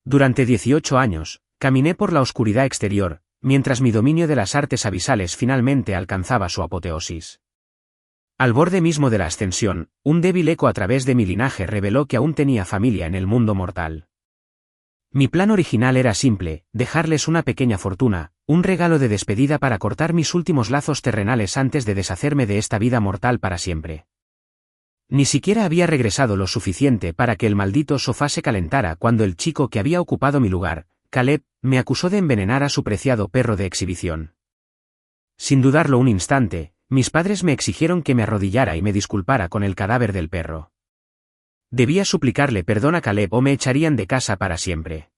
Durante 18 años, caminé por la oscuridad exterior, mientras mi dominio de las artes abisales finalmente alcanzaba su apoteosis. Al borde mismo de la ascensión, un débil eco a través de mi linaje reveló que aún tenía familia en el mundo mortal. Mi plan original era simple: dejarles una pequeña fortuna, un regalo de despedida para cortar mis últimos lazos terrenales antes de deshacerme de esta vida mortal para siempre. Ni siquiera había regresado lo suficiente para que el maldito sofá se calentara cuando el chico que había ocupado mi lugar, Caleb, me acusó de envenenar a su preciado perro de exhibición. Sin dudarlo un instante, mis padres me exigieron que me arrodillara y me disculpara con el cadáver del perro. Debía suplicarle perdón a Caleb o me echarían de casa para siempre.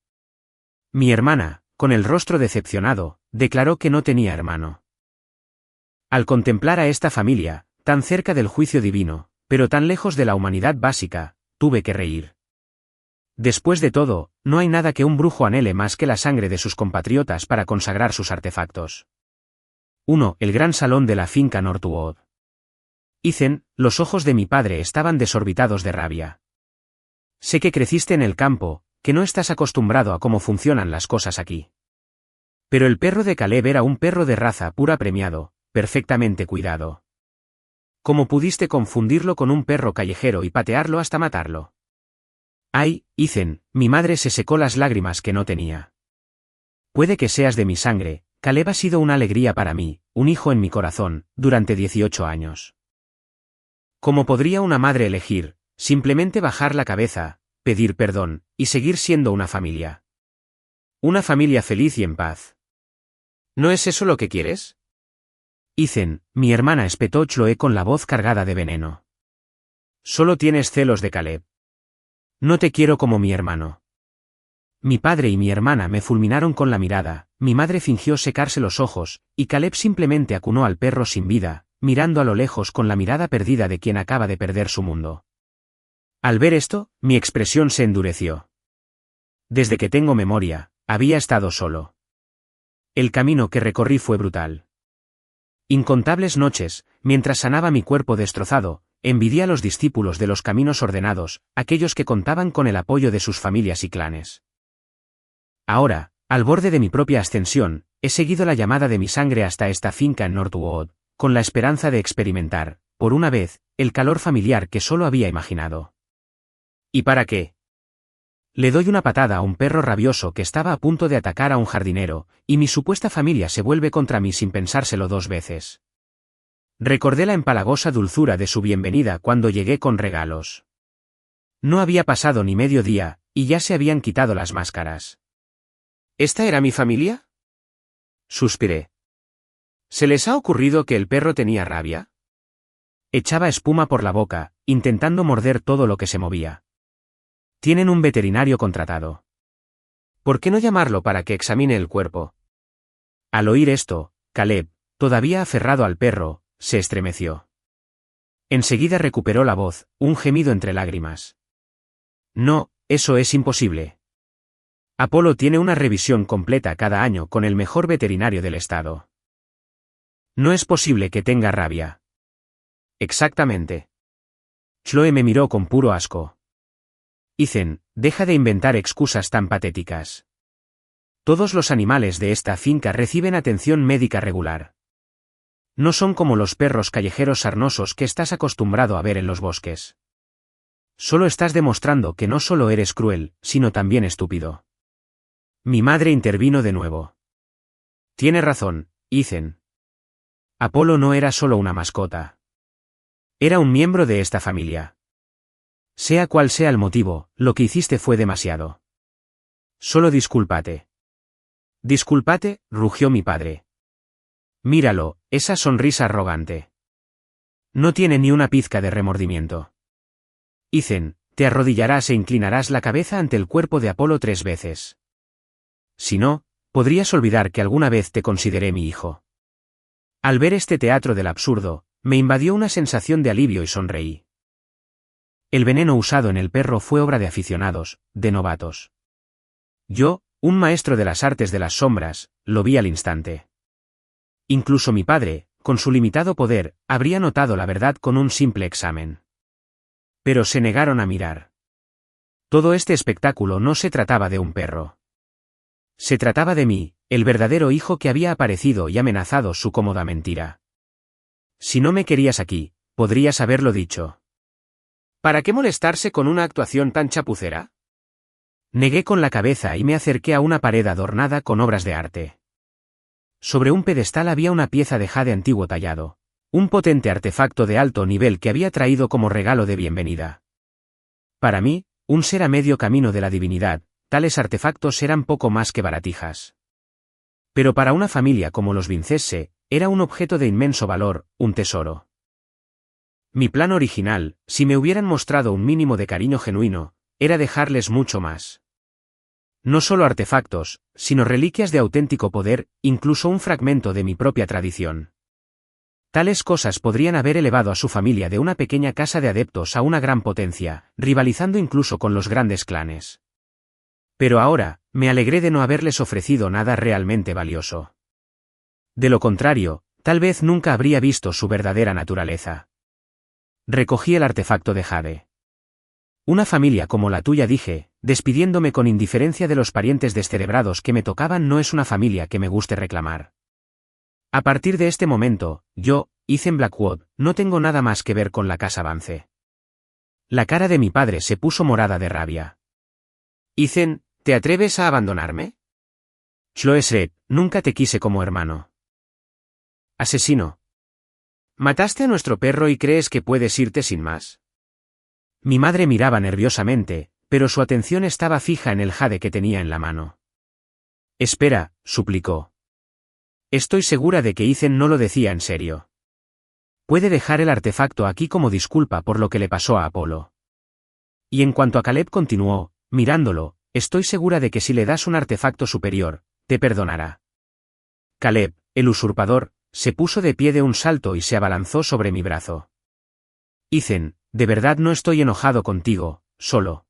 Mi hermana, con el rostro decepcionado, declaró que no tenía hermano. Al contemplar a esta familia, tan cerca del juicio divino, pero tan lejos de la humanidad básica, tuve que reír. Después de todo, no hay nada que un brujo anhele más que la sangre de sus compatriotas para consagrar sus artefactos. 1. El gran salón de la finca Northwood. Ethan, los ojos de mi padre estaban desorbitados de rabia. Sé que creciste en el campo, que no estás acostumbrado a cómo funcionan las cosas aquí. Pero el perro de Caleb era un perro de raza pura premiado, perfectamente cuidado. ¿Cómo pudiste confundirlo con un perro callejero y patearlo hasta matarlo? Ay, Ethan, mi madre se secó las lágrimas que no tenía. Puede que seas de mi sangre, Caleb ha sido una alegría para mí, un hijo en mi corazón, durante 18 años. ¿Cómo podría una madre elegir, simplemente bajar la cabeza, pedir perdón, y seguir siendo una familia? Una familia feliz y en paz. ¿No es eso lo que quieres? Ethan, mi hermana, espetó Chloe con la voz cargada de veneno. Solo tienes celos de Caleb. No te quiero como mi hermano. Mi padre y mi hermana me fulminaron con la mirada, mi madre fingió secarse los ojos, y Caleb simplemente acunó al perro sin vida, mirando a lo lejos con la mirada perdida de quien acaba de perder su mundo. Al ver esto, mi expresión se endureció. Desde que tengo memoria, había estado solo. El camino que recorrí fue brutal. Incontables noches, mientras sanaba mi cuerpo destrozado, envidié a los discípulos de los caminos ordenados, aquellos que contaban con el apoyo de sus familias y clanes. Ahora, al borde de mi propia ascensión, he seguido la llamada de mi sangre hasta esta finca en Northwood, con la esperanza de experimentar, por una vez, el calor familiar que solo había imaginado. ¿Y para qué? Le doy una patada a un perro rabioso que estaba a punto de atacar a un jardinero, y mi supuesta familia se vuelve contra mí sin pensárselo dos veces. Recordé la empalagosa dulzura de su bienvenida cuando llegué con regalos. No había pasado ni medio día, y ya se habían quitado las máscaras. ¿Esta era mi familia? Suspiré. ¿Se les ha ocurrido que el perro tenía rabia? Echaba espuma por la boca, intentando morder todo lo que se movía. Tienen un veterinario contratado. ¿Por qué no llamarlo para que examine el cuerpo? Al oír esto, Caleb, todavía aferrado al perro, se estremeció. Enseguida recuperó la voz, un gemido entre lágrimas. No, eso es imposible. Apolo tiene una revisión completa cada año con el mejor veterinario del estado. No es posible que tenga rabia. Exactamente. Chloe me miró con puro asco. Ethan, deja de inventar excusas tan patéticas. Todos los animales de esta finca reciben atención médica regular. No son como los perros callejeros sarnosos que estás acostumbrado a ver en los bosques. Solo estás demostrando que no solo eres cruel, sino también estúpido. Mi madre intervino de nuevo. Tiene razón, Ethan. Apolo no era solo una mascota. Era un miembro de esta familia. Sea cual sea el motivo, lo que hiciste fue demasiado. Solo discúlpate. Discúlpate, rugió mi padre. Míralo, esa sonrisa arrogante. No tiene ni una pizca de remordimiento. Ethan, te arrodillarás e inclinarás la cabeza ante el cuerpo de Apolo 3 veces. Si no, podrías olvidar que alguna vez te consideré mi hijo. Al ver este teatro del absurdo, me invadió una sensación de alivio y sonreí. El veneno usado en el perro fue obra de aficionados, de novatos. Yo, un maestro de las artes de las sombras, lo vi al instante. Incluso mi padre, con su limitado poder, habría notado la verdad con un simple examen. Pero se negaron a mirar. Todo este espectáculo no se trataba de un perro. Se trataba de mí, el verdadero hijo que había aparecido y amenazado su cómoda mentira. Si no me querías aquí, podrías haberlo dicho. ¿Para qué molestarse con una actuación tan chapucera? Negué con la cabeza y me acerqué a una pared adornada con obras de arte. Sobre un pedestal había una pieza de jade antiguo tallado, un potente artefacto de alto nivel que había traído como regalo de bienvenida. Para mí, un ser a medio camino de la divinidad, tales artefactos eran poco más que baratijas. Pero para una familia como los Vincesse, era un objeto de inmenso valor, un tesoro. Mi plan original, si me hubieran mostrado un mínimo de cariño genuino, era dejarles mucho más. No solo artefactos, sino reliquias de auténtico poder, incluso un fragmento de mi propia tradición. Tales cosas podrían haber elevado a su familia de una pequeña casa de adeptos a una gran potencia, rivalizando incluso con los grandes clanes. Pero ahora, me alegré de no haberles ofrecido nada realmente valioso. De lo contrario, tal vez nunca habría visto su verdadera naturaleza. Recogí el artefacto de jade. Una familia como la tuya, dije, despidiéndome con indiferencia de los parientes descerebrados que me tocaban, no es una familia que me guste reclamar. A partir de este momento, yo, Ethan Blackwood, no tengo nada más que ver con la casa Vance. La cara de mi padre se puso morada de rabia. Ethan, ¿te atreves a abandonarme? Chloe Sred, nunca te quise como hermano. Asesino. Mataste a nuestro perro y crees que puedes irte sin más. Mi madre miraba nerviosamente, pero su atención estaba fija en el jade que tenía en la mano. Espera, suplicó. Estoy segura de que Ethan no lo decía en serio. Puede dejar el artefacto aquí como disculpa por lo que le pasó a Apolo. Y en cuanto a Caleb, continuó, mirándolo, estoy segura de que si le das un artefacto superior, te perdonará. Caleb, el usurpador, se puso de pie de un salto y se abalanzó sobre mi brazo. Ethan, de verdad no estoy enojado contigo, solo.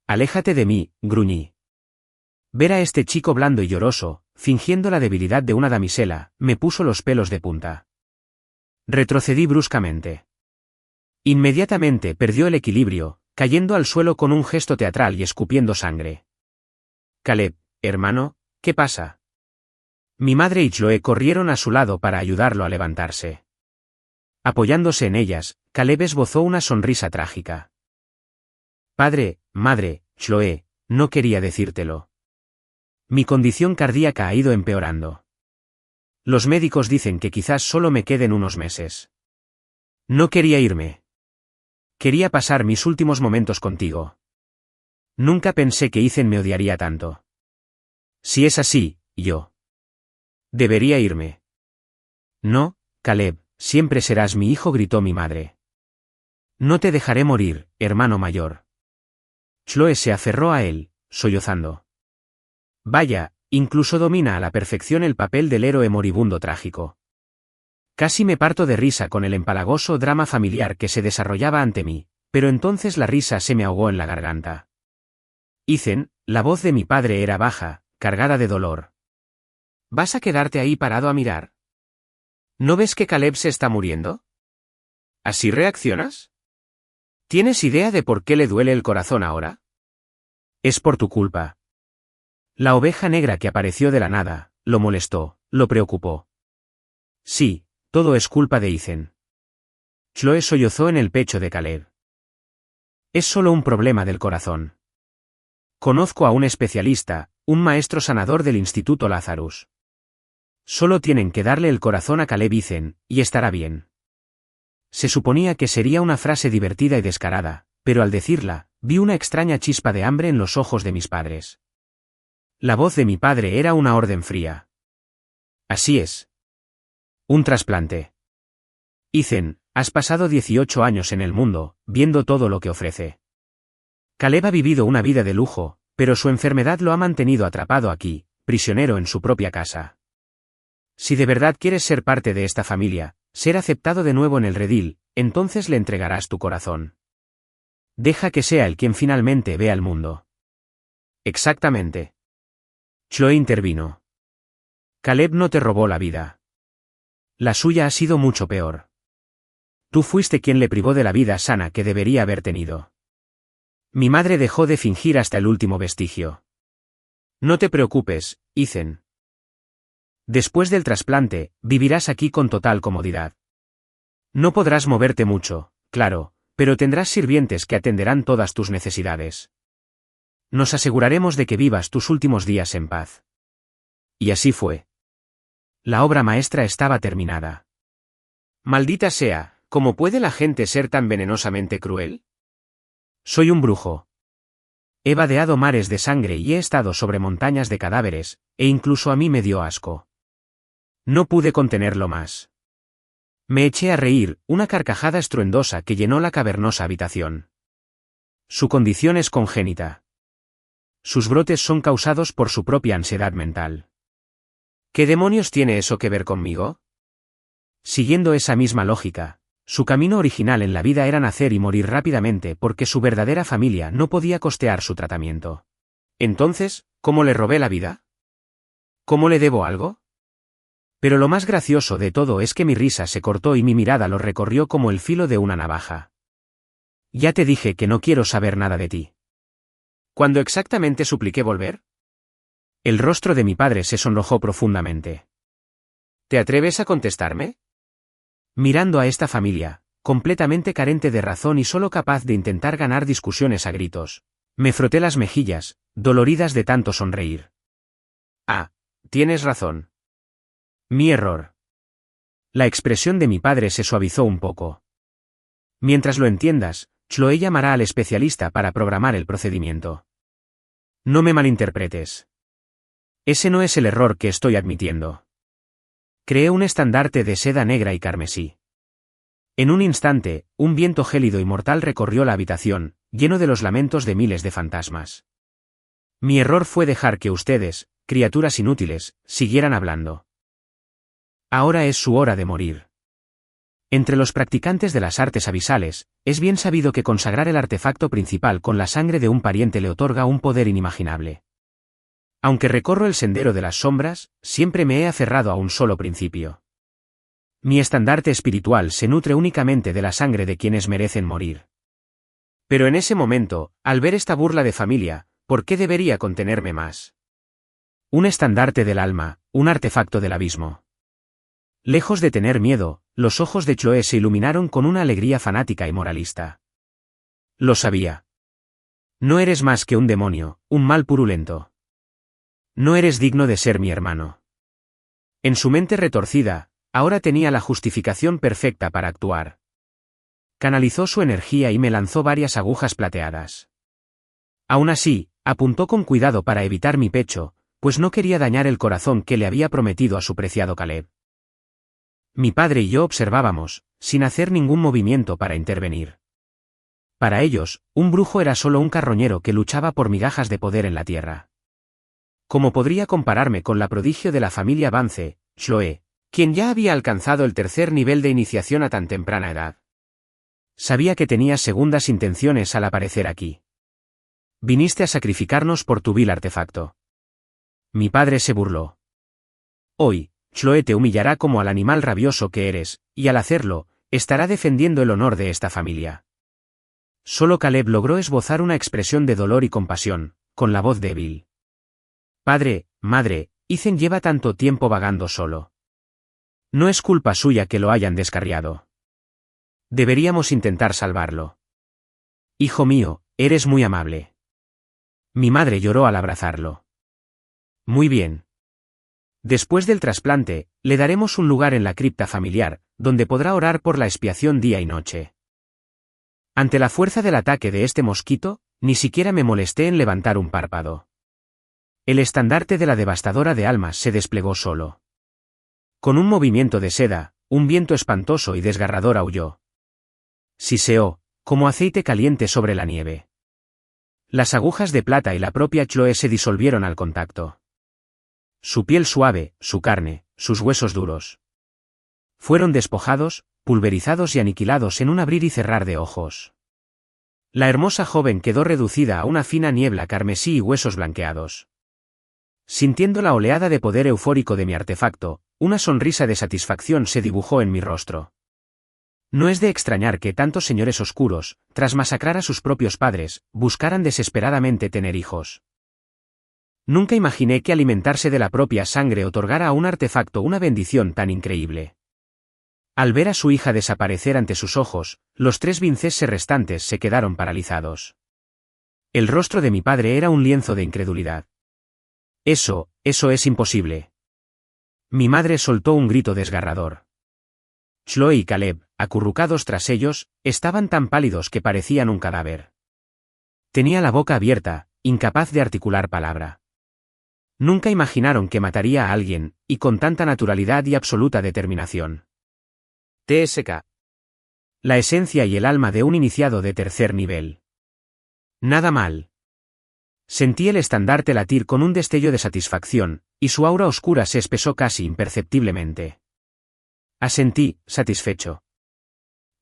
Aléjate de mí, gruñí. Ver a este chico blando y lloroso, fingiendo la debilidad de una damisela, me puso los pelos de punta. Retrocedí bruscamente. Inmediatamente perdió el equilibrio, cayendo al suelo con un gesto teatral y escupiendo sangre. Caleb, hermano, ¿qué pasa? Mi madre y Chloe corrieron a su lado para ayudarlo a levantarse. Apoyándose en ellas, Caleb esbozó una sonrisa trágica. Padre, madre, Chloe, no quería decírtelo. Mi condición cardíaca ha ido empeorando. Los médicos dicen que quizás solo me queden unos meses. No quería irme. Quería pasar mis últimos momentos contigo. Nunca pensé que Ethan me odiaría tanto. Si es así, yo debería irme. No, Caleb, siempre serás mi hijo, gritó mi madre. No te dejaré morir, hermano mayor. Chloe se aferró a él, sollozando. Vaya, incluso domina a la perfección el papel del héroe moribundo trágico. Casi me parto de risa con el empalagoso drama familiar que se desarrollaba ante mí, pero entonces la risa se me ahogó en la garganta. Ethan, la voz de mi padre era baja, cargada de dolor. ¿Vas a quedarte ahí parado a mirar? ¿No ves que Caleb se está muriendo? ¿Así reaccionas? ¿Tienes idea de por qué le duele el corazón ahora? Es por tu culpa. La oveja negra que apareció de la nada, lo molestó, lo preocupó. Sí, todo es culpa de Ethan. Chloe sollozó en el pecho de Caleb. Es solo un problema del corazón. Conozco a un especialista, un maestro sanador del Instituto Lazarus. Solo tienen que darle el corazón a Caleb, Ethan, y estará bien. Se suponía que sería una frase divertida y descarada, pero al decirla, vi una extraña chispa de hambre en los ojos de mis padres. La voz de mi padre era una orden fría. Así es. Un trasplante. Ethan, has pasado 18 años en el mundo, viendo todo lo que ofrece. Caleb ha vivido una vida de lujo, pero su enfermedad lo ha mantenido atrapado aquí, prisionero en su propia casa. Si de verdad quieres ser parte de esta familia, ser aceptado de nuevo en el redil, entonces le entregarás tu corazón. Deja que sea él quien finalmente vea el mundo. Exactamente. Chloe intervino. Caleb no te robó la vida. La suya ha sido mucho peor. Tú fuiste quien le privó de la vida sana que debería haber tenido. Mi madre dejó de fingir hasta el último vestigio. No te preocupes, Ethan. Después del trasplante, vivirás aquí con total comodidad. No podrás moverte mucho, claro, pero tendrás sirvientes que atenderán todas tus necesidades. Nos aseguraremos de que vivas tus últimos días en paz. Y así fue. La obra maestra estaba terminada. Maldita sea, ¿cómo puede la gente ser tan venenosamente cruel? Soy un brujo. He vadeado mares de sangre y he estado sobre montañas de cadáveres, e incluso a mí me dio asco. No pude contenerlo más. Me eché a reír, una carcajada estruendosa que llenó la cavernosa habitación. Su condición es congénita. Sus brotes son causados por su propia ansiedad mental. ¿Qué demonios tiene eso que ver conmigo? Siguiendo esa misma lógica, su camino original en la vida era nacer y morir rápidamente porque su verdadera familia no podía costear su tratamiento. Entonces, ¿cómo le robé la vida? ¿Cómo le debo algo? Pero lo más gracioso de todo es que mi risa se cortó y mi mirada lo recorrió como el filo de una navaja. Ya te dije que no quiero saber nada de ti. ¿Cuándo exactamente supliqué volver? El rostro de mi padre se sonrojó profundamente. ¿Te atreves a contestarme? Mirando a esta familia, completamente carente de razón y solo capaz de intentar ganar discusiones a gritos, me froté las mejillas, doloridas de tanto sonreír. Ah, tienes razón. Mi error. La expresión de mi padre se suavizó un poco. Mientras lo entiendas, Chloe llamará al especialista para programar el procedimiento. No me malinterpretes. Ese no es el error que estoy admitiendo. Creé un estandarte de seda negra y carmesí. En un instante, un viento gélido y mortal recorrió la habitación, lleno de los lamentos de miles de fantasmas. Mi error fue dejar que ustedes, criaturas inútiles, siguieran hablando. Ahora es su hora de morir. Entre los practicantes de las artes abisales, es bien sabido que consagrar el artefacto principal con la sangre de un pariente le otorga un poder inimaginable. Aunque recorro el sendero de las sombras, siempre me he aferrado a un solo principio. Mi estandarte espiritual se nutre únicamente de la sangre de quienes merecen morir. Pero en ese momento, al ver esta burla de familia, ¿por qué debería contenerme más? Un estandarte del alma, un artefacto del abismo. Lejos de tener miedo, los ojos de Chloe se iluminaron con una alegría fanática y moralista. Lo sabía. No eres más que un demonio, un mal purulento. No eres digno de ser mi hermano. En su mente retorcida, ahora tenía la justificación perfecta para actuar. Canalizó su energía y me lanzó varias agujas plateadas. Aún así, apuntó con cuidado para evitar mi pecho, pues no quería dañar el corazón que le había prometido a su preciado Caleb. Mi padre y yo observábamos, sin hacer ningún movimiento para intervenir. Para ellos, un brujo era solo un carroñero que luchaba por migajas de poder en la tierra. ¿Cómo podría compararme con la prodigio de la familia Vance, Chloe, quien ya había alcanzado el tercer nivel de iniciación a tan temprana edad? Sabía que tenías segundas intenciones al aparecer aquí. Viniste a sacrificarnos por tu vil artefacto. Mi padre se burló. Hoy, Chloe te humillará como al animal rabioso que eres, y al hacerlo, estará defendiendo el honor de esta familia. Solo Caleb logró esbozar una expresión de dolor y compasión, con la voz débil. Padre, madre, Ethan lleva tanto tiempo vagando solo. No es culpa suya que lo hayan descarriado. Deberíamos intentar salvarlo. Hijo mío, eres muy amable. Mi madre lloró al abrazarlo. Muy bien. Después del trasplante, le daremos un lugar en la cripta familiar, donde podrá orar por la expiación día y noche. Ante la fuerza del ataque de este mosquito, ni siquiera me molesté en levantar un párpado. El estandarte de la devastadora de almas se desplegó solo. Con un movimiento de seda, un viento espantoso y desgarrador aulló. Siseó, como aceite caliente sobre la nieve. Las agujas de plata y la propia Chloe se disolvieron al contacto. Su piel suave, su carne, sus huesos duros. Fueron despojados, pulverizados y aniquilados en un abrir y cerrar de ojos. La hermosa joven quedó reducida a una fina niebla carmesí y huesos blanqueados. Sintiendo la oleada de poder eufórico de mi artefacto, una sonrisa de satisfacción se dibujó en mi rostro. No es de extrañar que tantos señores oscuros, tras masacrar a sus propios padres, buscaran desesperadamente tener hijos. Nunca imaginé que alimentarse de la propia sangre otorgara a un artefacto una bendición tan increíble. Al ver a su hija desaparecer ante sus ojos, los 3 Vinces restantes se quedaron paralizados. El rostro de mi padre era un lienzo de incredulidad. Eso es imposible. Mi madre soltó un grito desgarrador. Chloe y Caleb, acurrucados tras ellos, estaban tan pálidos que parecían un cadáver. Tenía la boca abierta, incapaz de articular palabra. Nunca imaginaron que mataría a alguien, y con tanta naturalidad y absoluta determinación. TSK. La esencia y el alma de un iniciado de tercer nivel. Nada mal. Sentí el estandarte latir con un destello de satisfacción, y su aura oscura se espesó casi imperceptiblemente. Asentí, satisfecho.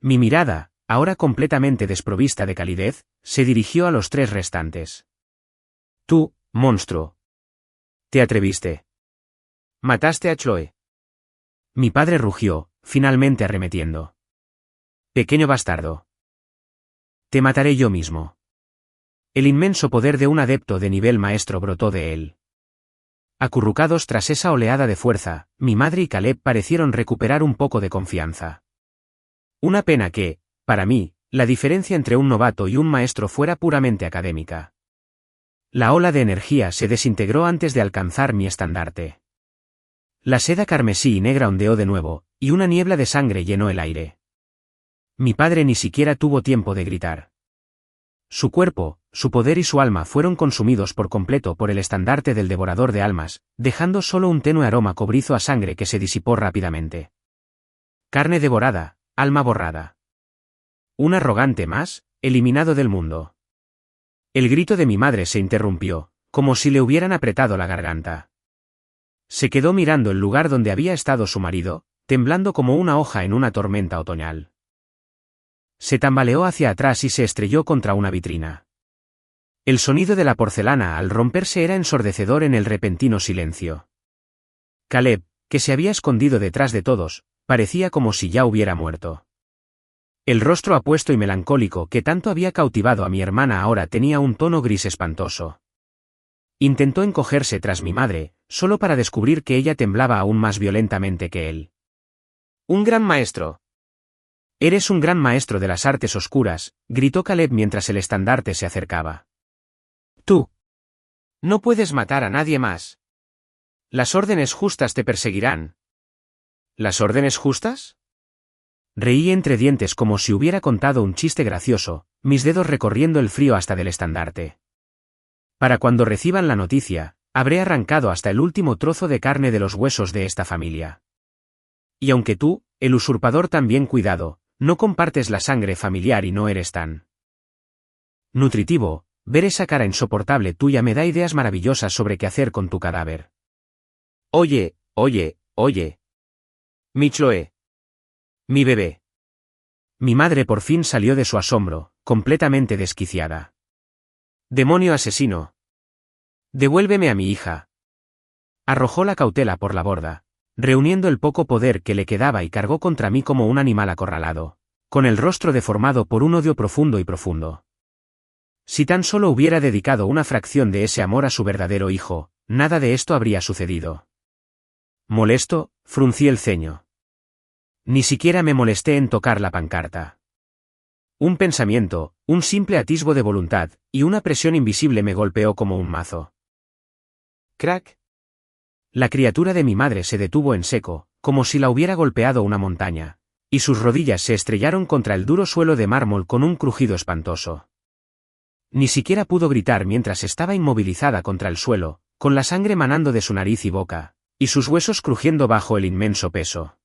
Mi mirada, ahora completamente desprovista de calidez, se dirigió a los 3 restantes. Tú, monstruo. ¿Te atreviste? ¿Mataste a Chloe? Mi padre rugió, finalmente arremetiendo. Pequeño bastardo. Te mataré yo mismo. El inmenso poder de un adepto de nivel maestro brotó de él. Acurrucados tras esa oleada de fuerza, mi madre y Caleb parecieron recuperar un poco de confianza. Una pena que, para mí, la diferencia entre un novato y un maestro fuera puramente académica. La ola de energía se desintegró antes de alcanzar mi estandarte. La seda carmesí y negra ondeó de nuevo, y una niebla de sangre llenó el aire. Mi padre ni siquiera tuvo tiempo de gritar. Su cuerpo, su poder y su alma fueron consumidos por completo por el estandarte del devorador de almas, dejando solo un tenue aroma cobrizo a sangre que se disipó rápidamente. Carne devorada, alma borrada. Un arrogante más, eliminado del mundo. El grito de mi madre se interrumpió, como si le hubieran apretado la garganta. Se quedó mirando el lugar donde había estado su marido, temblando como una hoja en una tormenta otoñal. Se tambaleó hacia atrás y se estrelló contra una vitrina. El sonido de la porcelana al romperse era ensordecedor en el repentino silencio. Caleb, que se había escondido detrás de todos, parecía como si ya hubiera muerto. El rostro apuesto y melancólico que tanto había cautivado a mi hermana ahora tenía un tono gris espantoso. Intentó encogerse tras mi madre, solo para descubrir que ella temblaba aún más violentamente que él. «Un gran maestro». «Eres un gran maestro de las artes oscuras», gritó Caleb mientras el estandarte se acercaba. «Tú. No puedes matar a nadie más. Las órdenes justas te perseguirán». «¿Las órdenes justas?». Reí entre dientes como si hubiera contado un chiste gracioso, mis dedos recorriendo el frío hasta del estandarte. Para cuando reciban la noticia, habré arrancado hasta el último trozo de carne de los huesos de esta familia. Y aunque tú, el usurpador también cuidado, no compartes la sangre familiar y no eres tan nutritivo, ver esa cara insoportable tuya me da ideas maravillosas sobre qué hacer con tu cadáver. Oye. Mi Chloe. Mi bebé. Mi madre por fin salió de su asombro, completamente desquiciada. Demonio asesino. Devuélveme a mi hija. Arrojó la cautela por la borda, reuniendo el poco poder que le quedaba y cargó contra mí como un animal acorralado, con el rostro deformado por un odio profundo y profundo. Si tan solo hubiera dedicado una fracción de ese amor a su verdadero hijo, nada de esto habría sucedido. Molesto, fruncí el ceño. Ni siquiera me molesté en tocar la pancarta. Un pensamiento, un simple atisbo de voluntad, y una presión invisible me golpeó como un mazo. Crack. La criatura de mi madre se detuvo en seco, como si la hubiera golpeado una montaña, y sus rodillas se estrellaron contra el duro suelo de mármol con un crujido espantoso. Ni siquiera pudo gritar mientras estaba inmovilizada contra el suelo, con la sangre manando de su nariz y boca, y sus huesos crujiendo bajo el inmenso peso.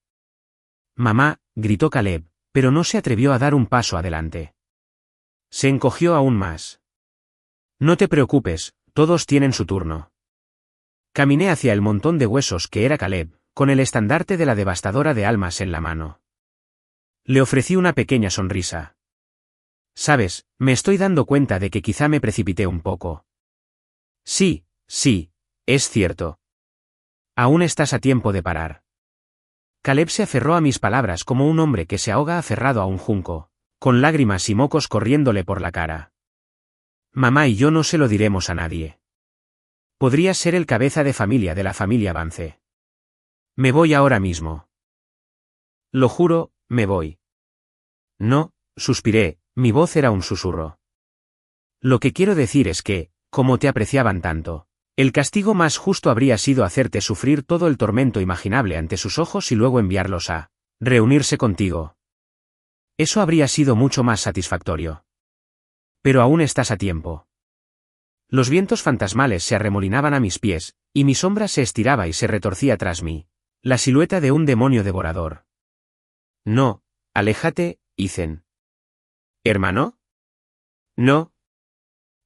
«Mamá», gritó Caleb, pero no se atrevió a dar un paso adelante. Se encogió aún más. «No te preocupes, todos tienen su turno». Caminé hacia el montón de huesos que era Caleb, con el estandarte de la devastadora de almas en la mano. Le ofrecí una pequeña sonrisa. «Sabes, me estoy dando cuenta de que quizá me precipité un poco». Sí, es cierto. Aún estás a tiempo de parar. Caleb se aferró a mis palabras como un hombre que se ahoga aferrado a un junco, con lágrimas y mocos corriéndole por la cara. Mamá y yo no se lo diremos a nadie. Podrías ser el cabeza de familia de la familia Vance. Me voy ahora mismo. Lo juro, me voy. No, suspiré, mi voz era un susurro. Lo que quiero decir es que, como te apreciaban tanto, el castigo más justo habría sido hacerte sufrir todo el tormento imaginable ante sus ojos y luego enviarlos a reunirse contigo. Eso habría sido mucho más satisfactorio. Pero aún estás a tiempo. Los vientos fantasmales se arremolinaban a mis pies, y mi sombra se estiraba y se retorcía tras mí, la silueta de un demonio devorador. No, aléjate, Ethan. ¿Hermano? No.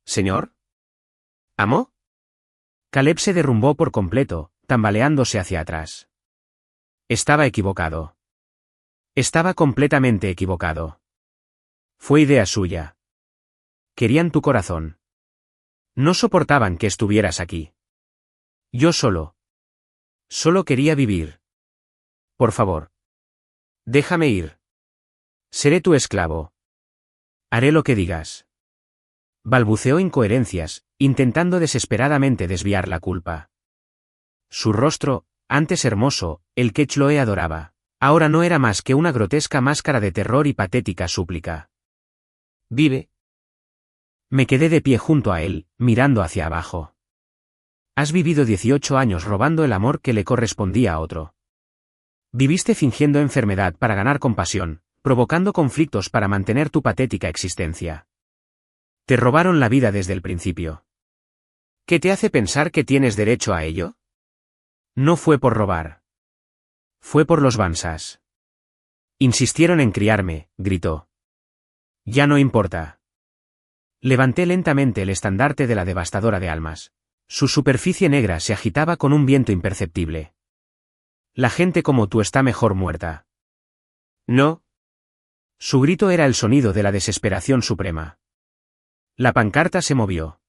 ¿Señor? ¿Amo? Caleb se derrumbó por completo, tambaleándose hacia atrás. Estaba equivocado. Estaba completamente equivocado. Fue idea suya. Querían tu corazón. No soportaban que estuvieras aquí. Yo solo quería vivir. Por favor. Déjame ir. Seré tu esclavo. Haré lo que digas. Balbuceó incoherencias, intentando desesperadamente desviar la culpa. Su rostro, antes hermoso, el que Chloe adoraba, ahora no era más que una grotesca máscara de terror y patética súplica. Vive. Me quedé de pie junto a él, mirando hacia abajo. Has vivido 18 años robando el amor que le correspondía a otro. Viviste fingiendo enfermedad para ganar compasión, provocando conflictos para mantener tu patética existencia. Te robaron la vida desde el principio. ¿Qué te hace pensar que tienes derecho a ello? No fue por robar. Fue por los Vansas. Insistieron en criarme, gritó. Ya no importa. Levanté lentamente el estandarte de la devastadora de almas. Su superficie negra se agitaba con un viento imperceptible. La gente como tú está mejor muerta. No. Su grito era el sonido de la desesperación suprema. La pancarta se movió.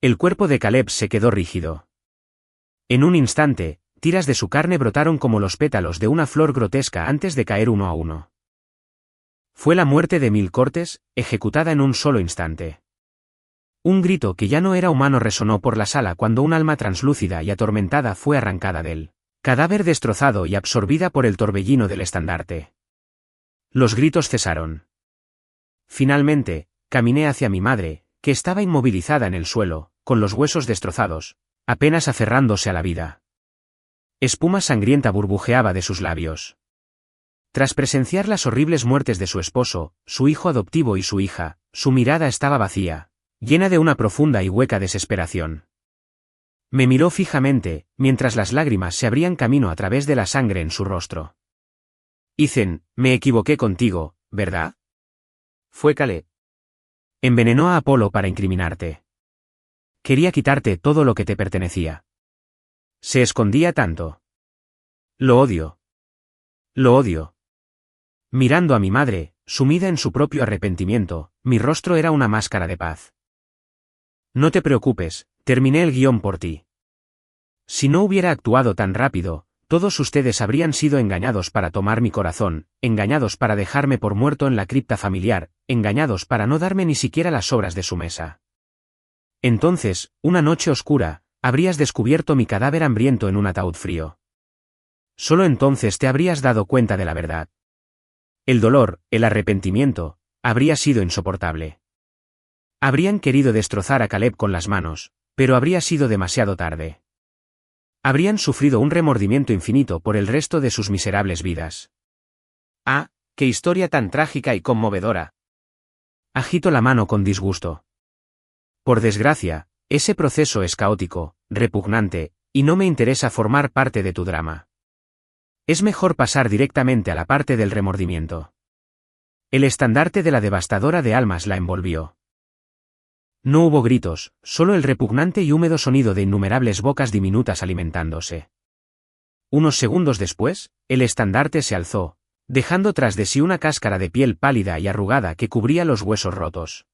El cuerpo de Caleb se quedó rígido. En un instante, tiras de su carne brotaron como los pétalos de una flor grotesca antes de caer uno a uno. Fue la muerte de mil cortes, ejecutada en un solo instante. Un grito que ya no era humano resonó por la sala cuando un alma translúcida y atormentada fue arrancada del cadáver destrozado y absorbida por el torbellino del estandarte. Los gritos cesaron. Finalmente, caminé hacia mi madre, que estaba inmovilizada en el suelo, con los huesos destrozados, apenas aferrándose a la vida. Espuma sangrienta burbujeaba de sus labios. Tras presenciar las horribles muertes de su esposo, su hijo adoptivo y su hija, su mirada estaba vacía, llena de una profunda y hueca desesperación. Me miró fijamente, mientras las lágrimas se abrían camino a través de la sangre en su rostro. Ethan, me equivoqué contigo, ¿verdad? Fue Caleb. Envenenó a Apolo para incriminarte. Quería quitarte todo lo que te pertenecía. Se escondía tanto. Lo odio. Lo odio. Mirando a mi madre, sumida en su propio arrepentimiento, mi rostro era una máscara de paz. No te preocupes, terminé el guión por ti. Si no hubiera actuado tan rápido, todos ustedes habrían sido engañados para tomar mi corazón, engañados para dejarme por muerto en la cripta familiar, engañados para no darme ni siquiera las sobras de su mesa. Entonces, una noche oscura, habrías descubierto mi cadáver hambriento en un ataúd frío. Solo entonces te habrías dado cuenta de la verdad. El dolor, el arrepentimiento, habría sido insoportable. Habrían querido destrozar a Caleb con las manos, pero habría sido demasiado tarde. Habrían sufrido un remordimiento infinito por el resto de sus miserables vidas. ¡Ah, qué historia tan trágica y conmovedora! Agito la mano con disgusto. Por desgracia, ese proceso es caótico, repugnante, y no me interesa formar parte de tu drama. Es mejor pasar directamente a la parte del remordimiento. El estandarte de la devastadora de almas la envolvió. No hubo gritos, solo el repugnante y húmedo sonido de innumerables bocas diminutas alimentándose. Unos segundos después, el estandarte se alzó, dejando tras de sí una cáscara de piel pálida y arrugada que cubría los huesos rotos.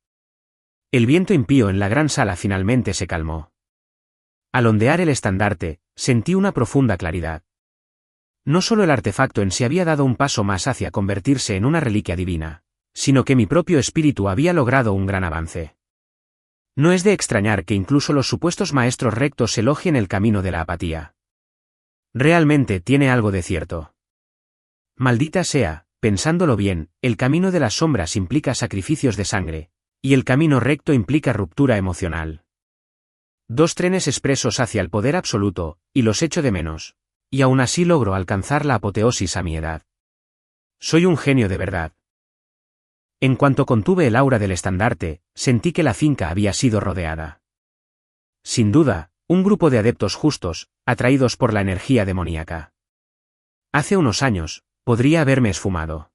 El viento impío en la gran sala finalmente se calmó. Al ondear el estandarte, sentí una profunda claridad. No solo el artefacto en sí había dado un paso más hacia convertirse en una reliquia divina, sino que mi propio espíritu había logrado un gran avance. No es de extrañar que incluso los supuestos maestros rectos elogien el camino de la apatía. Realmente tiene algo de cierto. Maldita sea, pensándolo bien, el camino de las sombras implica sacrificios de sangre, y el camino recto implica ruptura emocional. Dos trenes expresos hacia el poder absoluto, y los echo de menos. Y aún así logro alcanzar la apoteosis a mi edad. Soy un genio de verdad. En cuanto contuve el aura del estandarte, sentí que la finca había sido rodeada. Sin duda, un grupo de adeptos justos, atraídos por la energía demoníaca. Hace unos años, podría haberme esfumado.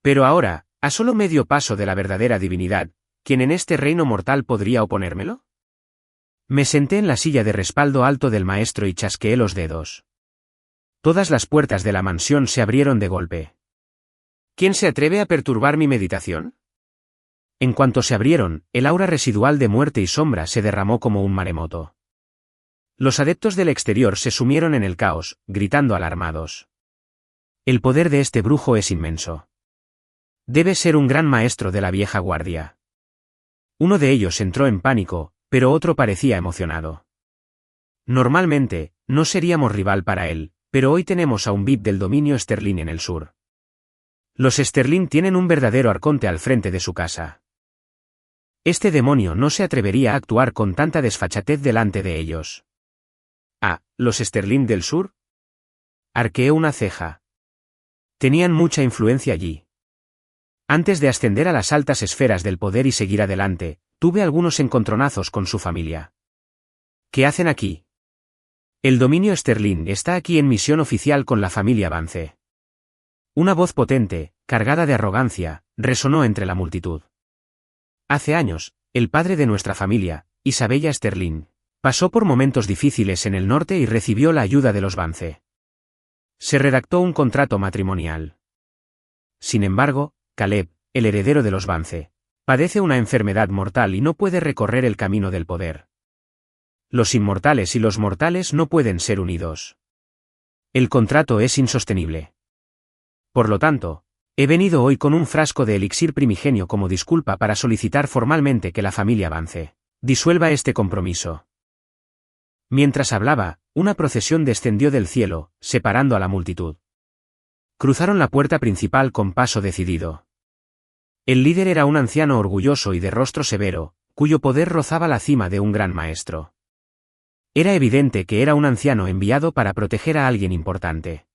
Pero ahora, a solo medio paso de la verdadera divinidad, ¿quién en este reino mortal podría oponérmelo? Me senté en la silla de respaldo alto del maestro y chasqueé los dedos. Todas las puertas de la mansión se abrieron de golpe. ¿Quién se atreve a perturbar mi meditación? En cuanto se abrieron, el aura residual de muerte y sombra se derramó como un maremoto. Los adeptos del exterior se sumieron en el caos, gritando alarmados. El poder de este brujo es inmenso. Debe ser un gran maestro de la vieja guardia. Uno de ellos entró en pánico, pero otro parecía emocionado. Normalmente, no seríamos rival para él, pero hoy tenemos a un VIP del dominio Sterling en el sur. Los Sterling tienen un verdadero arconte al frente de su casa. Este demonio no se atrevería a actuar con tanta desfachatez delante de ellos. Ah, ¿los Sterling del sur? Arqueé una ceja. Tenían mucha influencia allí. Antes de ascender a las altas esferas del poder y seguir adelante, tuve algunos encontronazos con su familia. ¿Qué hacen aquí? El dominio Sterling está aquí en misión oficial con la familia Vance. Una voz potente, cargada de arrogancia, resonó entre la multitud. Hace años, el padre de nuestra familia, Isabella Sterling, pasó por momentos difíciles en el norte y recibió la ayuda de los Vance. Se redactó un contrato matrimonial. Sin embargo, Caleb, el heredero de los Vance, padece una enfermedad mortal y no puede recorrer el camino del poder. Los inmortales y los mortales no pueden ser unidos. El contrato es insostenible. Por lo tanto, he venido hoy con un frasco de elixir primigenio como disculpa para solicitar formalmente que la familia Vance disuelva este compromiso. Mientras hablaba, una procesión descendió del cielo, separando a la multitud. Cruzaron la puerta principal con paso decidido. El líder era un anciano orgulloso y de rostro severo, cuyo poder rozaba la cima de un gran maestro. Era evidente que era un anciano enviado para proteger a alguien importante.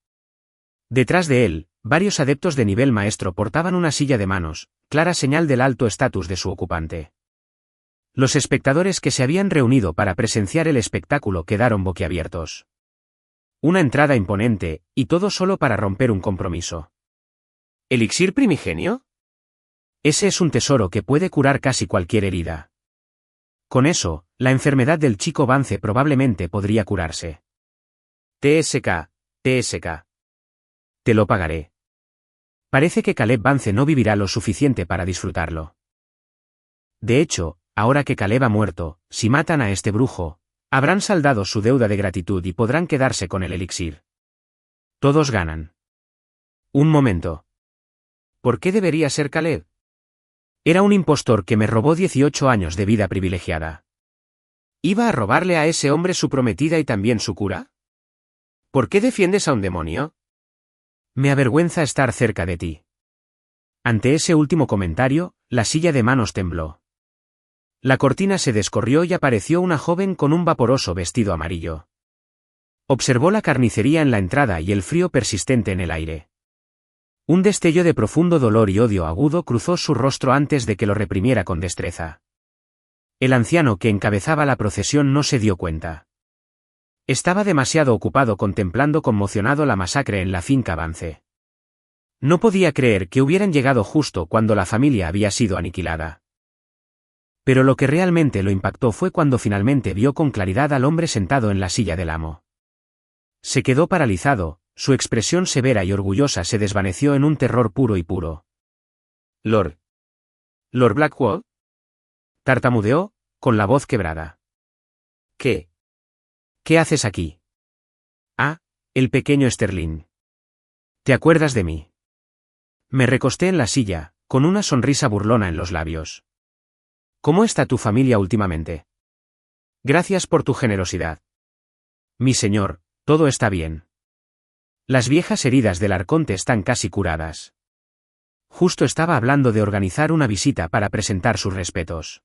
Detrás de él, varios adeptos de nivel maestro portaban una silla de manos, clara señal del alto estatus de su ocupante. Los espectadores que se habían reunido para presenciar el espectáculo quedaron boquiabiertos. Una entrada imponente, y todo solo para romper un compromiso. ¿Elixir primigenio? Ese es un tesoro que puede curar casi cualquier herida. Con eso, la enfermedad del chico Vance probablemente podría curarse. TSK. Te lo pagaré. Parece que Caleb Vance no vivirá lo suficiente para disfrutarlo. De hecho, ahora que Caleb ha muerto, si matan a este brujo, habrán saldado su deuda de gratitud y podrán quedarse con el elixir. Todos ganan. Un momento. ¿Por qué debería ser Caleb? Era un impostor que me robó 18 años de vida privilegiada. ¿Iba a robarle a ese hombre su prometida y también su cura? ¿Por qué defiendes a un demonio? Me avergüenza estar cerca de ti. Ante ese último comentario, la silla de manos tembló. La cortina se descorrió y apareció una joven con un vaporoso vestido amarillo. Observó la carnicería en la entrada y el frío persistente en el aire. Un destello de profundo dolor y odio agudo cruzó su rostro antes de que lo reprimiera con destreza. El anciano que encabezaba la procesión no se dio cuenta. Estaba demasiado ocupado contemplando conmocionado la masacre en la finca Vance. No podía creer que hubieran llegado justo cuando la familia había sido aniquilada. Pero lo que realmente lo impactó fue cuando finalmente vio con claridad al hombre sentado en la silla del amo. Se quedó paralizado, su expresión severa y orgullosa se desvaneció en un terror puro y puro. Lord Blackwall, tartamudeó, con la voz quebrada. ¿Qué haces aquí? Ah, el pequeño Sterling. ¿Te acuerdas de mí? Me recosté en la silla, con una sonrisa burlona en los labios. ¿Cómo está tu familia últimamente? Gracias por tu generosidad. Mi señor, todo está bien. Las viejas heridas del arconte están casi curadas. Justo estaba hablando de organizar una visita para presentar sus respetos.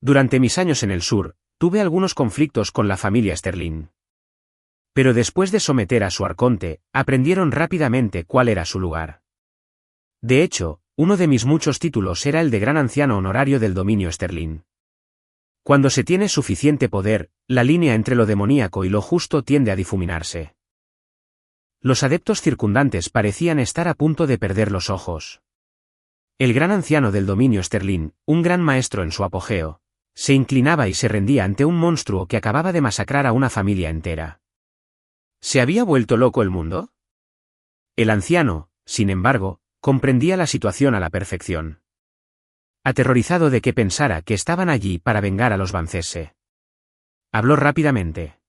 Durante mis años en el sur, tuve algunos conflictos con la familia Sterling. Pero después de someter a su arconte, aprendieron rápidamente cuál era su lugar. De hecho, uno de mis muchos títulos era el de gran anciano honorario del dominio Sterling. Cuando se tiene suficiente poder, la línea entre lo demoníaco y lo justo tiende a difuminarse. Los adeptos circundantes parecían estar a punto de perder los ojos. El gran anciano del dominio Sterling, un gran maestro en su apogeo, se inclinaba y se rendía ante un monstruo que acababa de masacrar a una familia entera. ¿Se había vuelto loco el mundo? El anciano, sin embargo, comprendía la situación a la perfección. Aterrorizado de que pensara que estaban allí para vengar a los Vancese. Habló rápidamente.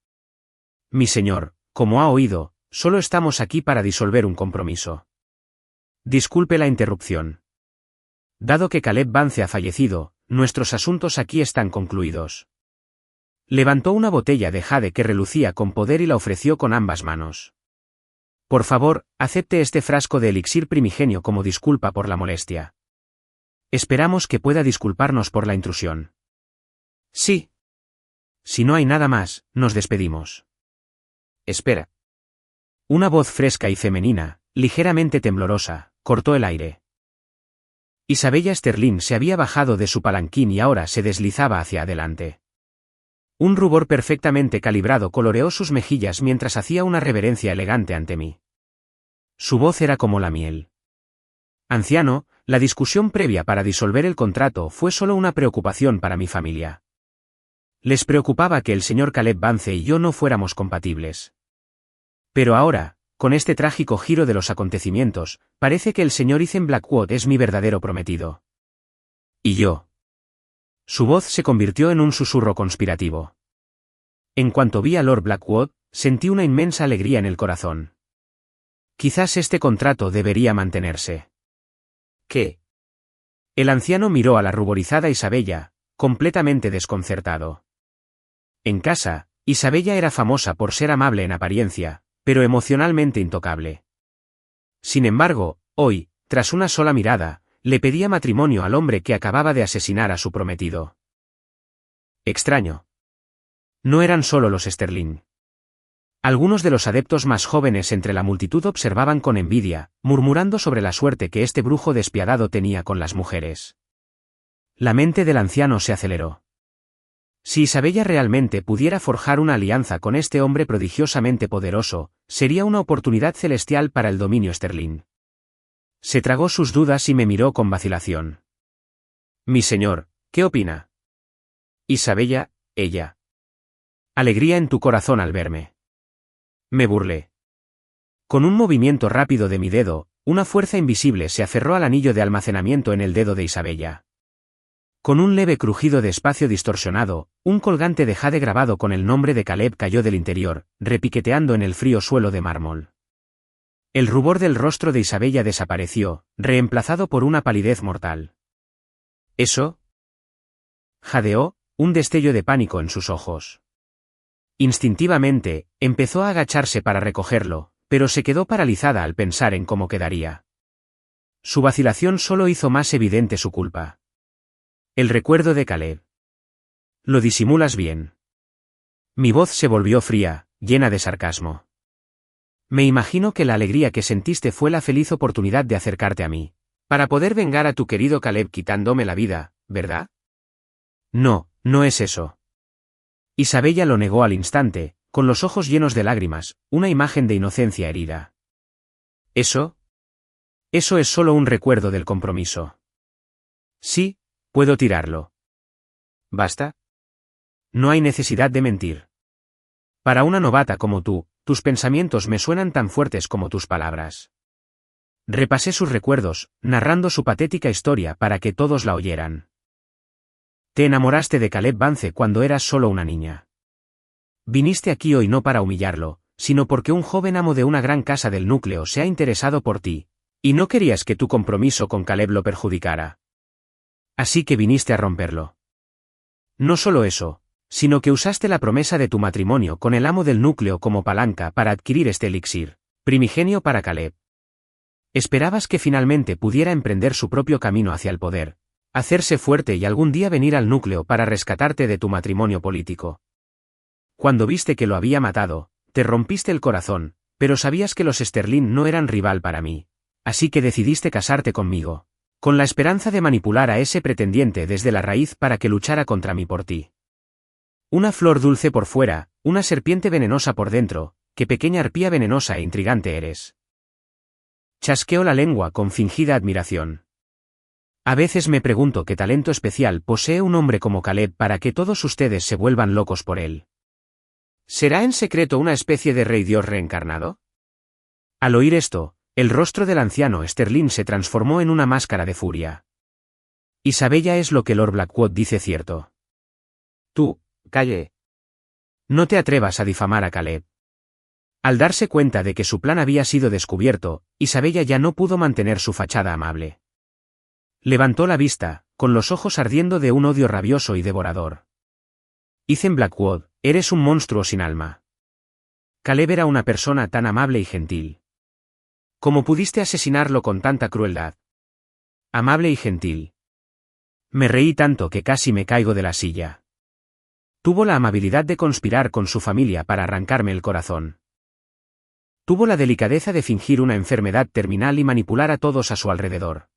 Mi señor, como ha oído, solo estamos aquí para disolver un compromiso. Disculpe la interrupción. Dado que Caleb Vance ha fallecido, nuestros asuntos aquí están concluidos. Levantó una botella de jade que relucía con poder y la ofreció con ambas manos. Por favor, acepte este frasco de elixir primigenio como disculpa por la molestia. Esperamos que pueda disculparnos por la intrusión. Sí. Si no hay nada más, nos despedimos. Espera. Una voz fresca y femenina, ligeramente temblorosa, cortó el aire. Isabella Sterling se había bajado de su palanquín y ahora se deslizaba hacia adelante. Un rubor perfectamente calibrado coloreó sus mejillas mientras hacía una reverencia elegante ante mí. Su voz era como la miel. Anciano, la discusión previa para disolver el contrato fue solo una preocupación para mi familia. Les preocupaba que el señor Caleb Vance y yo no fuéramos compatibles. Pero ahora, con este trágico giro de los acontecimientos, parece que el señor Ethan Blackwood es mi verdadero prometido. ¿Y yo? Su voz se convirtió en un susurro conspirativo. En cuanto vi a Lord Blackwood, sentí una inmensa alegría en el corazón. Quizás este contrato debería mantenerse. ¿Qué? El anciano miró a la ruborizada Isabella, completamente desconcertado. En casa, Isabella era famosa por ser amable en apariencia, pero emocionalmente intocable. Sin embargo, hoy, tras una sola mirada, le pedía matrimonio al hombre que acababa de asesinar a su prometido. Extraño. No eran solo los Sterling. Algunos de los adeptos más jóvenes entre la multitud observaban con envidia, murmurando sobre la suerte que este brujo despiadado tenía con las mujeres. La mente del anciano se aceleró. Si Isabella realmente pudiera forjar una alianza con este hombre prodigiosamente poderoso, sería una oportunidad celestial para el dominio Sterling. Se tragó sus dudas y me miró con vacilación. Mi señor, ¿qué opina? Isabella, ella. Alegría en tu corazón al verme. Me burlé. Con un movimiento rápido de mi dedo, una fuerza invisible se aferró al anillo de almacenamiento en el dedo de Isabella. Con un leve crujido de espacio distorsionado, un colgante de jade grabado con el nombre de Caleb cayó del interior, repiqueteando en el frío suelo de mármol. El rubor del rostro de Isabella desapareció, reemplazado por una palidez mortal. ¿Eso? Jadeó, un destello de pánico en sus ojos. Instintivamente, empezó a agacharse para recogerlo, pero se quedó paralizada al pensar en cómo quedaría. Su vacilación solo hizo más evidente su culpa. El recuerdo de Caleb. Lo disimulas bien. Mi voz se volvió fría, llena de sarcasmo. Me imagino que la alegría que sentiste fue la feliz oportunidad de acercarte a mí, para poder vengar a tu querido Caleb quitándome la vida, ¿verdad? No, no es eso. Isabella lo negó al instante, con los ojos llenos de lágrimas, una imagen de inocencia herida. ¿Eso? Eso es solo un recuerdo del compromiso. Sí, puedo tirarlo. ¿Basta? No hay necesidad de mentir. Para una novata como tú, tus pensamientos me suenan tan fuertes como tus palabras. Repasé sus recuerdos, narrando su patética historia para que todos la oyeran. Te enamoraste de Caleb Vance cuando eras solo una niña. Viniste aquí hoy no para humillarlo, sino porque un joven amo de una gran casa del núcleo se ha interesado por ti, y no querías que tu compromiso con Caleb lo perjudicara. Así que viniste a romperlo. No solo eso, sino que usaste la promesa de tu matrimonio con el amo del núcleo como palanca para adquirir este elixir, primigenio para Caleb. Esperabas que finalmente pudiera emprender su propio camino hacia el poder, hacerse fuerte y algún día venir al núcleo para rescatarte de tu matrimonio político. Cuando viste que lo había matado, te rompiste el corazón, pero sabías que los Sterling no eran rival para mí, así que decidiste casarte conmigo, con la esperanza de manipular a ese pretendiente desde la raíz para que luchara contra mí por ti. Una flor dulce por fuera, una serpiente venenosa por dentro, qué pequeña arpía venenosa e intrigante eres. Chasqueó la lengua con fingida admiración. A veces me pregunto qué talento especial posee un hombre como Caleb para que todos ustedes se vuelvan locos por él. ¿Será en secreto una especie de rey dios reencarnado? Al oír esto, el rostro del anciano Sterling se transformó en una máscara de furia. Isabella, es lo que Lord Blackwood dice cierto. Tú, calle. No te atrevas a difamar a Caleb. Al darse cuenta de que su plan había sido descubierto, Isabella ya no pudo mantener su fachada amable. Levantó la vista, con los ojos ardiendo de un odio rabioso y devorador. Ethan Blackwood, eres un monstruo sin alma. Caleb era una persona tan amable y gentil. ¿Cómo pudiste asesinarlo con tanta crueldad? Amable y gentil. Me reí tanto que casi me caigo de la silla. Tuvo la amabilidad de conspirar con su familia para arrancarme el corazón. Tuvo la delicadeza de fingir una enfermedad terminal y manipular a todos a su alrededor.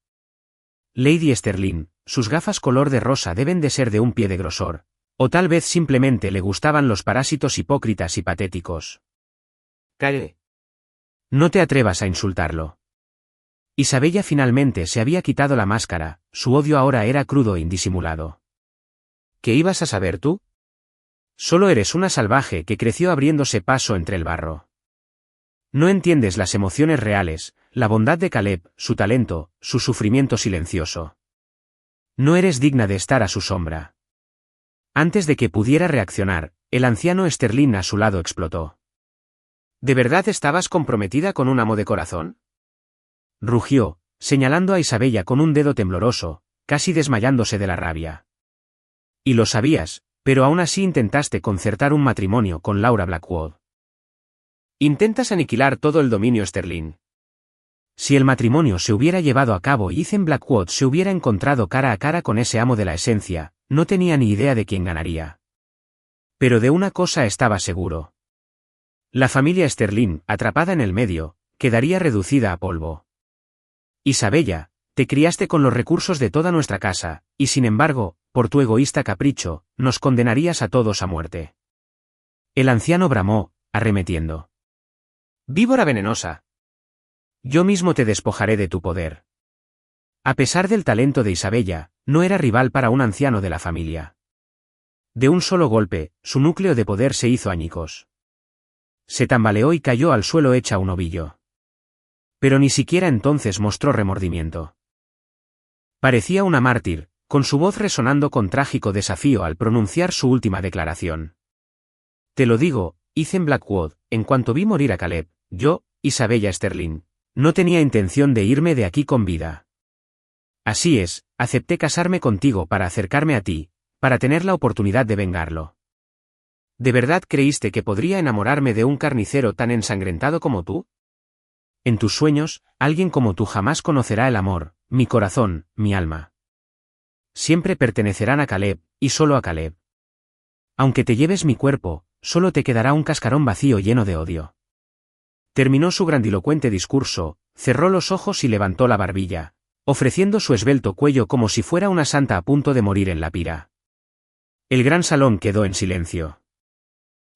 Lady Sterling, sus gafas color de rosa deben de ser de un pie de grosor, o tal vez simplemente le gustaban los parásitos hipócritas y patéticos. Calle. No te atrevas a insultarlo. Isabella finalmente se había quitado la máscara, su odio ahora era crudo e indisimulado. ¿Qué ibas a saber tú? Solo eres una salvaje que creció abriéndose paso entre el barro. No entiendes las emociones reales, la bondad de Caleb, su talento, su sufrimiento silencioso. No eres digna de estar a su sombra. Antes de que pudiera reaccionar, el anciano Sterling a su lado explotó. ¿De verdad estabas comprometida con un amo de corazón? Rugió, señalando a Isabella con un dedo tembloroso, casi desmayándose de la rabia. Y lo sabías, pero aún así intentaste concertar un matrimonio con Laura Blackwood. Intentas aniquilar todo el dominio Sterling. Si el matrimonio se hubiera llevado a cabo y Ethan Blackwood se hubiera encontrado cara a cara con ese amo de la esencia, no tenía ni idea de quién ganaría. Pero de una cosa estaba seguro. La familia Sterling, atrapada en el medio, quedaría reducida a polvo. Isabella, te criaste con los recursos de toda nuestra casa, y sin embargo, por tu egoísta capricho, nos condenarías a todos a muerte. El anciano bramó, arremetiendo. ¡Víbora venenosa! Yo mismo te despojaré de tu poder. A pesar del talento de Isabella, no era rival para un anciano de la familia. De un solo golpe, su núcleo de poder se hizo añicos. Se tambaleó y cayó al suelo hecha un ovillo. Pero ni siquiera entonces mostró remordimiento. Parecía una mártir, con su voz resonando con trágico desafío al pronunciar su última declaración. Te lo digo, Ethan Blackwood, en cuanto vi morir a Caleb, yo, Isabella Sterling, no tenía intención de irme de aquí con vida. Así es, acepté casarme contigo para acercarme a ti, para tener la oportunidad de vengarlo. ¿De verdad creíste que podría enamorarme de un carnicero tan ensangrentado como tú? En tus sueños, alguien como tú jamás conocerá el amor, mi corazón, mi alma. Siempre pertenecerán a Caleb, y solo a Caleb. Aunque te lleves mi cuerpo, solo te quedará un cascarón vacío lleno de odio. Terminó su grandilocuente discurso, cerró los ojos y levantó la barbilla, ofreciendo su esbelto cuello como si fuera una santa a punto de morir en la pira. El gran salón quedó en silencio.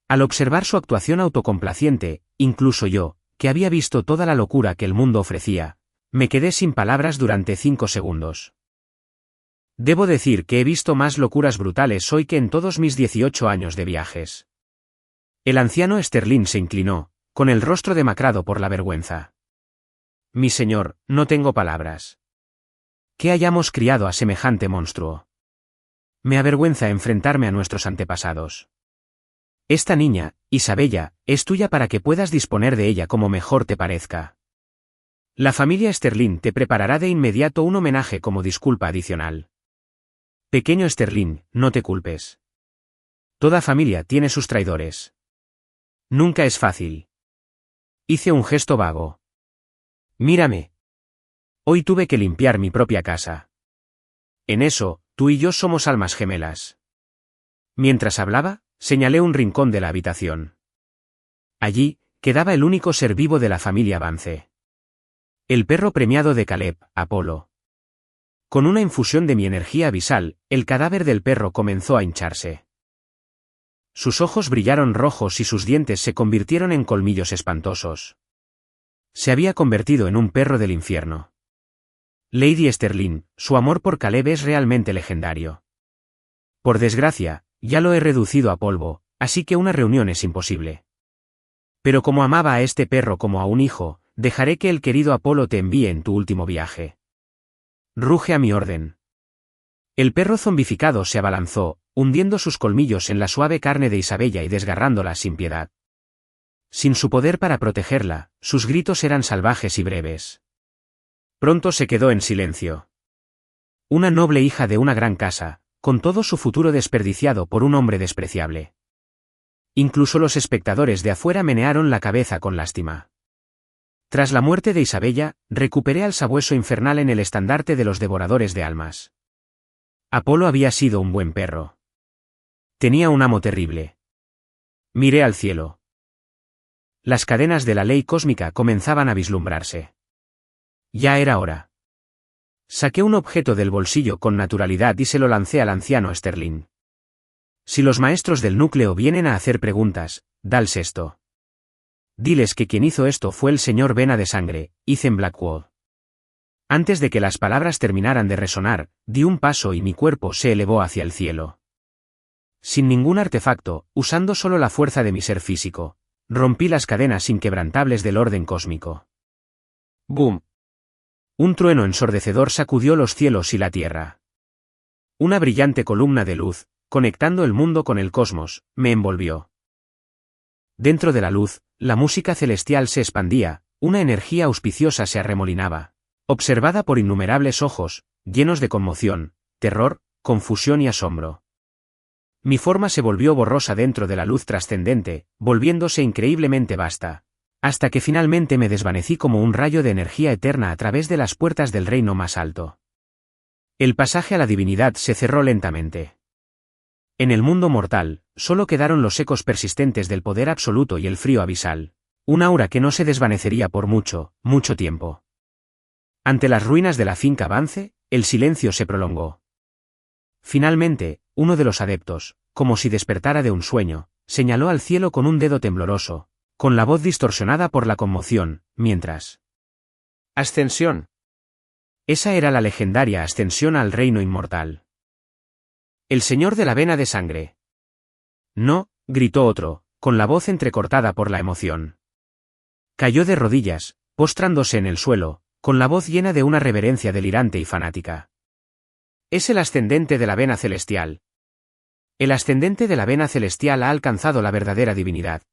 Al observar su actuación autocomplaciente, incluso yo, que había visto toda la locura que el mundo ofrecía, me quedé sin palabras durante 5 segundos. Debo decir que he visto más locuras brutales hoy que en todos mis 18 años de viajes. El anciano Sterling se inclinó, con el rostro demacrado por la vergüenza. Mi señor, no tengo palabras. Que hayamos criado a semejante monstruo. Me avergüenza enfrentarme a nuestros antepasados. Esta niña, Isabella, es tuya para que puedas disponer de ella como mejor te parezca. La familia Sterling te preparará de inmediato un homenaje como disculpa adicional. Pequeño Sterling, no te culpes. Toda familia tiene sus traidores. Nunca es fácil. Hice un gesto vago. Mírame. Hoy tuve que limpiar mi propia casa. En eso, tú y yo somos almas gemelas. Mientras hablaba, señalé un rincón de la habitación. Allí, quedaba el único ser vivo de la familia Vance. El perro premiado de Caleb, Apolo. Con una infusión de mi energía abisal, el cadáver del perro comenzó a hincharse. Sus ojos brillaron rojos y sus dientes se convirtieron en colmillos espantosos. Se había convertido en un perro del infierno. Lady Sterling, su amor por Caleb es realmente legendario. Por desgracia, ya lo he reducido a polvo, así que una reunión es imposible. Pero como amaba a este perro como a un hijo, dejaré que el querido Apolo te envíe en tu último viaje. Ruge a mi orden. El perro zombificado se abalanzó, hundiendo sus colmillos en la suave carne de Isabella y desgarrándola sin piedad. Sin su poder para protegerla, sus gritos eran salvajes y breves. Pronto se quedó en silencio. Una noble hija de una gran casa, con todo su futuro desperdiciado por un hombre despreciable. Incluso los espectadores de afuera menearon la cabeza con lástima. Tras la muerte de Isabella, recuperé al sabueso infernal en el estandarte de los devoradores de almas. Apolo había sido un buen perro. Tenía un amo terrible. Miré al cielo. Las cadenas de la ley cósmica comenzaban a vislumbrarse. Ya era hora. Saqué un objeto del bolsillo con naturalidad y se lo lancé al anciano Sterling. Si los maestros del núcleo vienen a hacer preguntas, dales esto. Diles que quien hizo esto fue el señor Vena de Sangre, Ethan Blackwood. Antes de que las palabras terminaran de resonar, di un paso y mi cuerpo se elevó hacia el cielo. Sin ningún artefacto, usando solo la fuerza de mi ser físico, rompí las cadenas inquebrantables del orden cósmico. ¡Boom! Un trueno ensordecedor sacudió los cielos y la tierra. Una brillante columna de luz, conectando el mundo con el cosmos, me envolvió. Dentro de la luz, la música celestial se expandía, una energía auspiciosa se arremolinaba, observada por innumerables ojos, llenos de conmoción, terror, confusión y asombro. Mi forma se volvió borrosa dentro de la luz trascendente, volviéndose increíblemente vasta, hasta que finalmente me desvanecí como un rayo de energía eterna a través de las puertas del reino más alto. El pasaje a la divinidad se cerró lentamente. En el mundo mortal, solo quedaron los ecos persistentes del poder absoluto y el frío abisal, un aura que no se desvanecería por mucho, mucho tiempo. Ante las ruinas de la finca Vance, el silencio se prolongó. Finalmente, uno de los adeptos, como si despertara de un sueño, señaló al cielo con un dedo tembloroso, con la voz distorsionada por la conmoción, mientras... ¡Ascensión! Esa era la legendaria ascensión al reino inmortal. El señor de la vena de sangre. No, gritó otro, con la voz entrecortada por la emoción. Cayó de rodillas, postrándose en el suelo, con la voz llena de una reverencia delirante y fanática. Es el ascendente de la vena celestial. El ascendente de la vena celestial ha alcanzado la verdadera divinidad.